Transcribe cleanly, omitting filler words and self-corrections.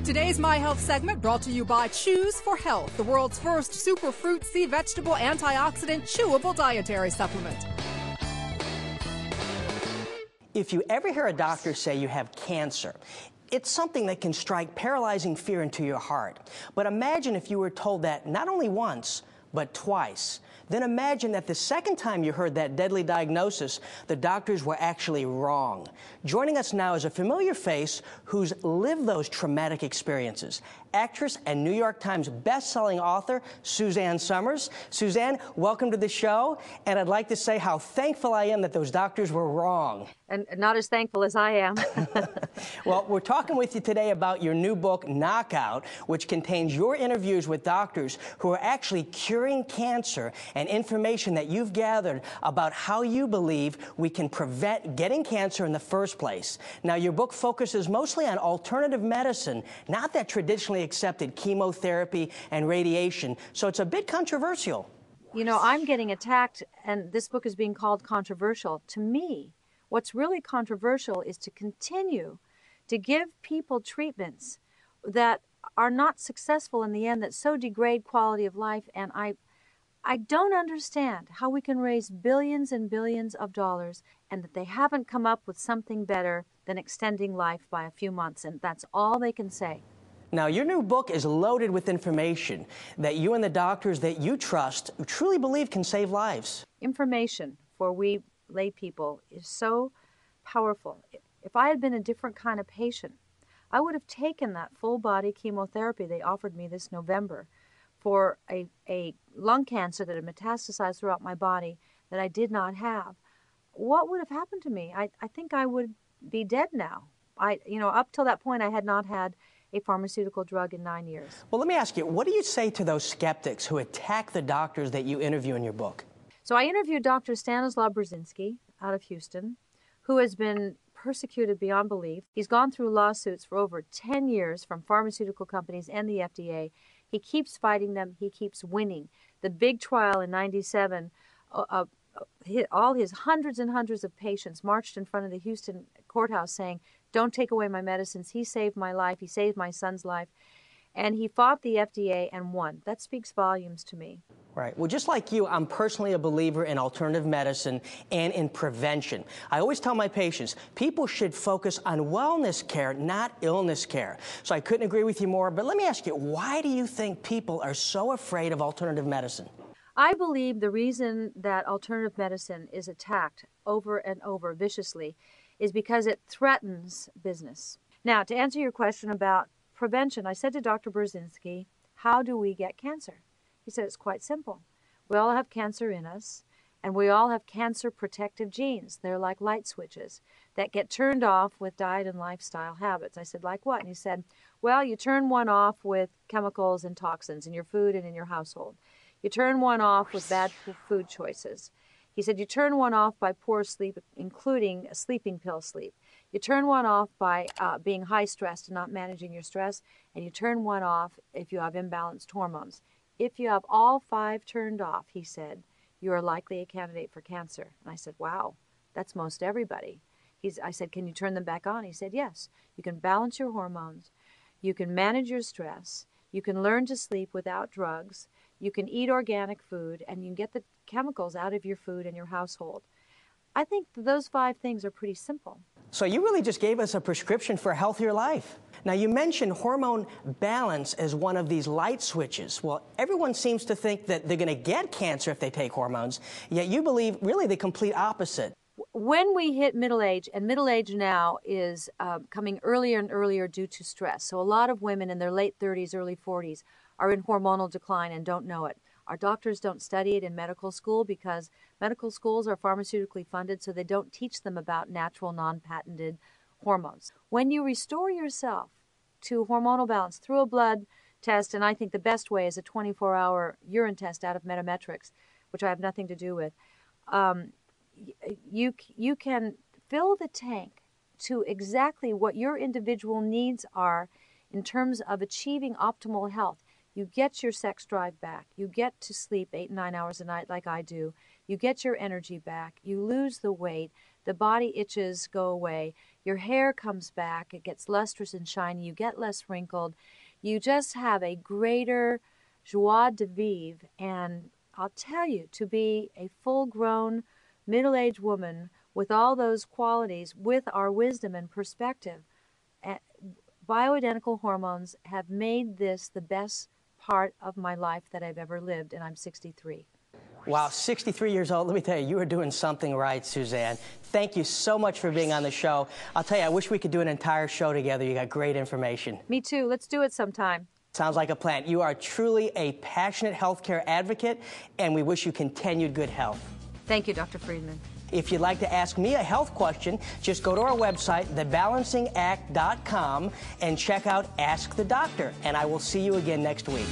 Today's My Health segment brought to you by Choose for Health, the world's first super fruit, sea, vegetable, antioxidant, chewable dietary supplement. If you ever hear a doctor say you have cancer, it's something that can strike paralyzing fear into your heart. But imagine if you were told that not only once, but twice. Then imagine that the second time you heard that deadly diagnosis, the doctors were actually wrong. Joining us now is a familiar face who's lived those traumatic experiences. Actress and New York Times best-selling author, Suzanne Somers. Suzanne, welcome to the show. And I'd like to say how thankful I am that those doctors were wrong. And not as thankful as I am. Well, we're talking with you today about your new book, Knockout, which contains your interviews with doctors who are actually curing cancer and information that you've gathered about how you believe we can prevent getting cancer in the first place. Now, your book focuses mostly on alternative medicine, not that traditionally accepted chemotherapy and radiation, so it's a bit controversial. You know, I'm getting attacked, and this book is being called controversial. To me, what's really controversial is to continue to give people treatments that are not successful in the end, that so degrade quality of life. And I don't understand how we can raise billions and billions of dollars and that they haven't come up with something better than extending life by a few months, and that's all they can say. Now, your new book is loaded with information that you and the doctors that you trust truly believe can save lives. Information for we lay people is so powerful. If I had been a different kind of patient, I would have taken that full-body chemotherapy they offered me this November for a lung cancer that had metastasized throughout my body that I did not have. What would have happened to me? I think I would be dead now. Up till that point, I had not had a pharmaceutical drug in 9 years. Well, let me ask you, what do you say to those skeptics who attack the doctors that you interview in your book? So I interviewed Dr. Stanislaw Brzezinski out of Houston, who has been persecuted beyond belief. He's gone through lawsuits for over 10 years from pharmaceutical companies and the FDA. He keeps fighting them. He keeps winning. The big trial in '97, all his hundreds and hundreds of patients marched in front of the Houston courthouse saying, "Don't take away my medicines. He saved my life. He saved my son's life." And he fought the FDA and won. That speaks volumes to me. Right. Well, just like you, I'm personally a believer in alternative medicine and in prevention. I always tell my patients, people should focus on wellness care, not illness care. So I couldn't agree with you more, but let me ask you, why do you think people are so afraid of alternative medicine? I believe the reason that alternative medicine is attacked over and over viciously is because it threatens business. Now, to answer your question about prevention, I said to Dr. Brzezinski, how do we get cancer? He said, it's quite simple. We all have cancer in us, and we all have cancer protective genes. They're like light switches that get turned off with diet and lifestyle habits. I said, like what? And he said, well, you turn one off with chemicals and toxins in your food and in your household. You turn one off with bad food choices. He said, you turn one off by poor sleep, including a sleeping pill sleep. You turn one off by being high stressed and not managing your stress, and you turn one off if you have imbalanced hormones. If you have all 5 turned off, he said, you are likely a candidate for cancer. And I said, wow, that's most everybody. I said, can you turn them back on? He said, yes. You can balance your hormones. You can manage your stress. You can learn to sleep without drugs. You can eat organic food, and you can get the chemicals out of your food and your household. I think those 5 things are pretty simple. So you really just gave us a prescription for a healthier life. Now, you mentioned hormone balance as one of these light switches. Well, everyone seems to think that they're going to get cancer if they take hormones, yet you believe really the complete opposite. When we hit middle age, and middle age now is coming earlier and earlier due to stress. So a lot of women in their late 30s, early 40s are in hormonal decline and don't know it. Our doctors don't study it in medical school because medical schools are pharmaceutically funded, so they don't teach them about natural, non-patented hormones. When you restore yourself to hormonal balance through a blood test, and I think the best way is a 24-hour urine test out of Metametrics, which I have nothing to do with, you can fill the tank to exactly what your individual needs are in terms of achieving optimal health. You get your sex drive back. You get to sleep 8 and 9 hours a night like I do. You get your energy back. You lose the weight. the body itches go away, your hair comes back, it gets lustrous and shiny, you get less wrinkled, you just have a greater joie de vivre. And I'll tell you, to be a full-grown, middle-aged woman with all those qualities, with our wisdom and perspective, bioidentical hormones have made this the best part of my life that I've ever lived, and I'm 63. Wow, 63 years old. Let me tell you, you are doing something right, Suzanne. Thank you so much for being on the show. I'll tell you, I wish we could do an entire show together. You got great information. Me too. Let's do it sometime. Sounds like a plan. You are truly a passionate healthcare advocate, and we wish you continued good health. Thank you, Dr. Friedman. If you'd like to ask me a health question, just go to our website, thebalancingact.com, and check out Ask the Doctor. And I will see you again next week.